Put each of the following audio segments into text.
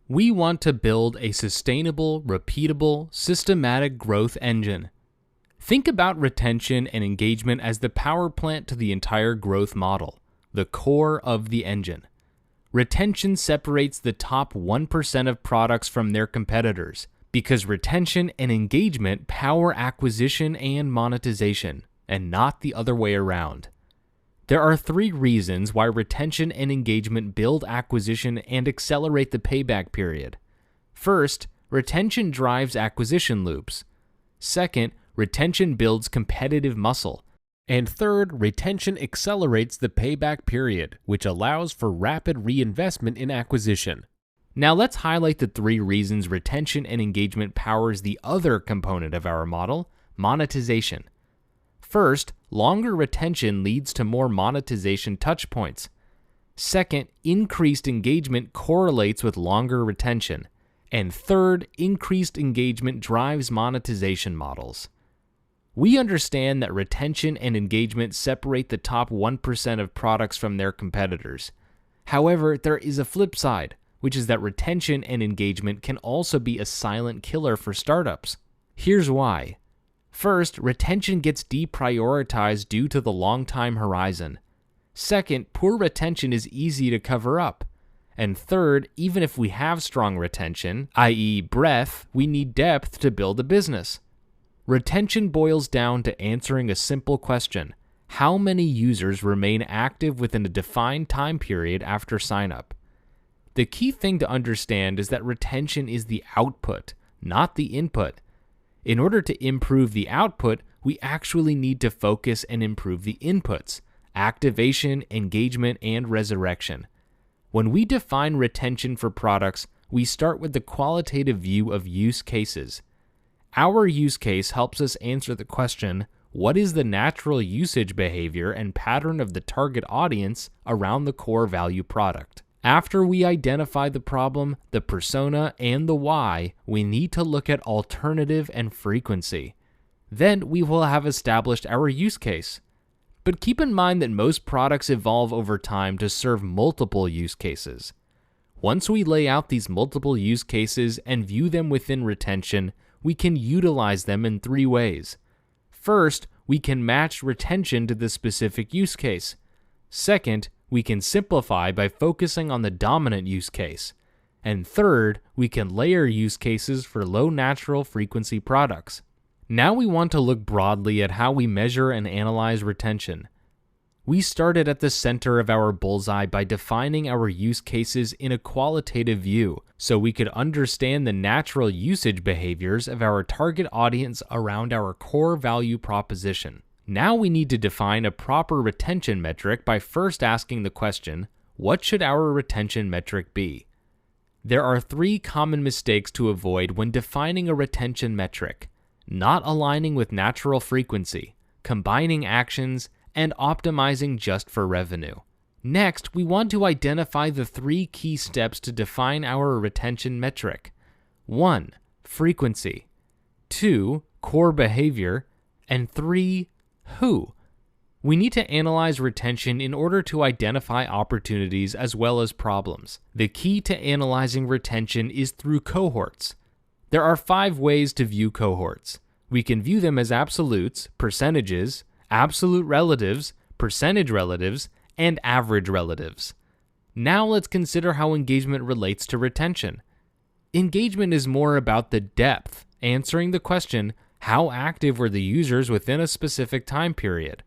We want to build a sustainable, repeatable, systematic growth engine. Think about retention and engagement as the power plant to the entire growth model, the core of the engine. Retention separates the top 1% of products from their competitors because retention and engagement power acquisition and monetization, and not the other way around. There are 3 reasons why retention and engagement build acquisition and accelerate the payback period. First, retention drives acquisition loops. Second, retention builds competitive muscle. And third, retention accelerates the payback period, which allows for rapid reinvestment in acquisition. Now let's highlight the 3 reasons retention and engagement powers the other component of our model, monetization. First, longer retention leads to more monetization touchpoints. Second, increased engagement correlates with longer retention. And third, increased engagement drives monetization models. We understand that retention and engagement separate the top 1% of products from their competitors. However, there is a flip side, which is that retention and engagement can also be a silent killer for startups. Here's why. First, retention gets deprioritized due to the long time horizon. Second, poor retention is easy to cover up. And third, even if we have strong retention, i.e. breadth, we need depth to build a business. Retention boils down to answering a simple question: how many users remain active within a defined time period after sign-up? The key thing to understand is that retention is the output, not the input. In order to improve the output, we actually need to focus and improve the inputs: activation, engagement, and resurrection. When we define retention for products, we start with the qualitative view of use cases. Our use case helps us answer the question, what is the natural usage behavior and pattern of the target audience around the core value product? After we identify the problem, the persona, and the why, we need to look at alternative and frequency. Then we will have established our use case. But keep in mind that most products evolve over time to serve multiple use cases. Once we lay out these multiple use cases and view them within retention, we can utilize them in 3 ways. First, we can match retention to the specific use case. Second, we can simplify by focusing on the dominant use case. And third, we can layer use cases for low natural frequency products. Now we want to look broadly at how we measure and analyze retention. We started at the center of our bullseye by defining our use cases in a qualitative view, so we could understand the natural usage behaviors of our target audience around our core value proposition. Now we need to define a proper retention metric by first asking the question, what should our retention metric be? There are 3 common mistakes to avoid when defining a retention metric: not aligning with natural frequency, combining actions, and optimizing just for revenue. Next, we want to identify the 3 key steps to define our retention metric. 1. Frequency. 2. Core behavior. And 3. Who. We need to analyze retention in order to identify opportunities as well as problems. The key to analyzing retention is through cohorts. There are 5 ways to view cohorts. We can view them as absolutes, percentages, absolute relatives, percentage relatives, and average relatives. Now let's consider how engagement relates to retention. Engagement is more about the depth, answering the question, how active were the users within a specific time period?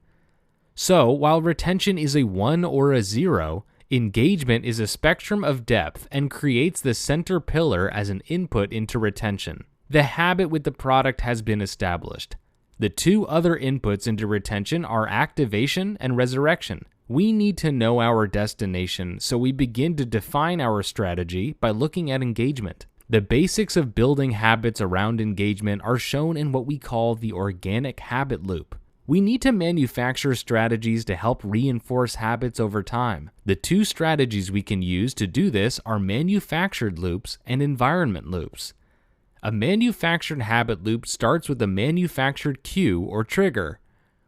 So, while retention is a 1 or a 0, engagement is a spectrum of depth and creates the center pillar as an input into retention. The habit with the product has been established. The 2 other inputs into retention are activation and resurrection. We need to know our destination, so we begin to define our strategy by looking at engagement. The basics of building habits around engagement are shown in what we call the organic habit loop. We need to manufacture strategies to help reinforce habits over time. The 2 strategies we can use to do this are manufactured loops and environment loops. A manufactured habit loop starts with a manufactured cue or trigger.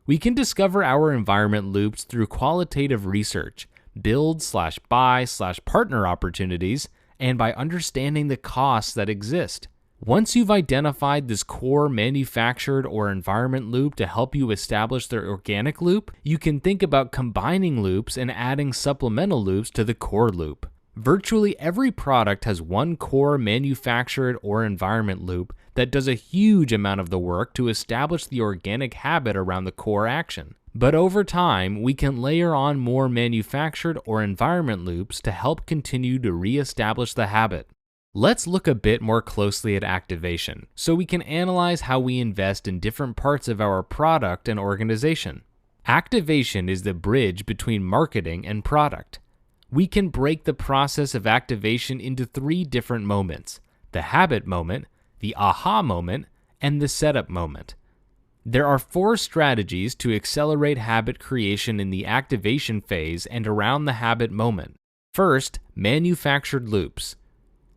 We can discover our environment loops through qualitative research, build/buy/partner opportunities, and by understanding the costs that exist. Once you've identified this core manufactured or environment loop to help you establish the organic loop, you can think about combining loops and adding supplemental loops to the core loop. Virtually every product has one core manufactured or environment loop that does a huge amount of the work to establish the organic habit around the core action. But over time, we can layer on more manufactured or environment loops to help continue to re-establish the habit. Let's look a bit more closely at activation, so we can analyze how we invest in different parts of our product and organization. Activation is the bridge between marketing and product. We can break the process of activation into 3 different moments: the habit moment, the aha moment, and the setup moment. There are 4 strategies to accelerate habit creation in the activation phase and around the habit moment. First, manufactured loops.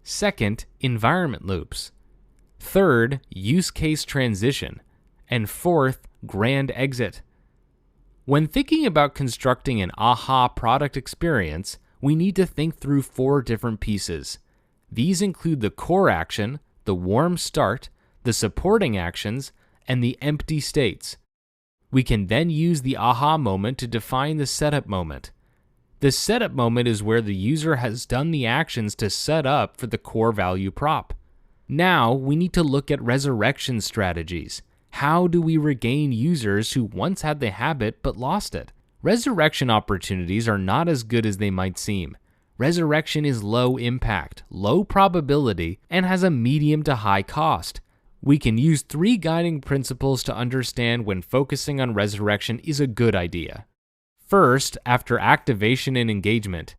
Second, environment loops. Third, use case transition. And fourth, grand exit. When thinking about constructing an aha product experience, we need to think through 4 different pieces. These include the core action, the warm start, the supporting actions, and the empty states. We can then use the aha moment to define the setup moment. The setup moment is where the user has done the actions to set up for the core value prop. Now we need to look at resurrection strategies. How do we regain users who once had the habit but lost it? Resurrection opportunities are not as good as they might seem. Resurrection is low impact, low probability, and has a medium to high cost. We can use 3 guiding principles to understand when focusing on resurrection is a good idea. First, after activation and engagement.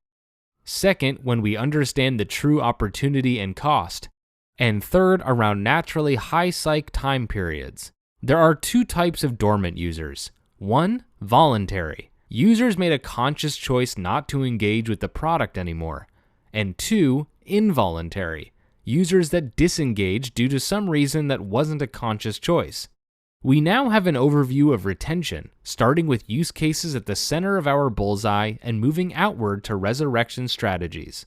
Second, when we understand the true opportunity and cost. And third, around naturally high cycle time periods. There are 2 types of dormant users. 1, voluntary. Users made a conscious choice not to engage with the product anymore. And 2, involuntary. Users that disengage due to some reason that wasn't a conscious choice. We now have an overview of retention, starting with use cases at the center of our bullseye and moving outward to resurrection strategies.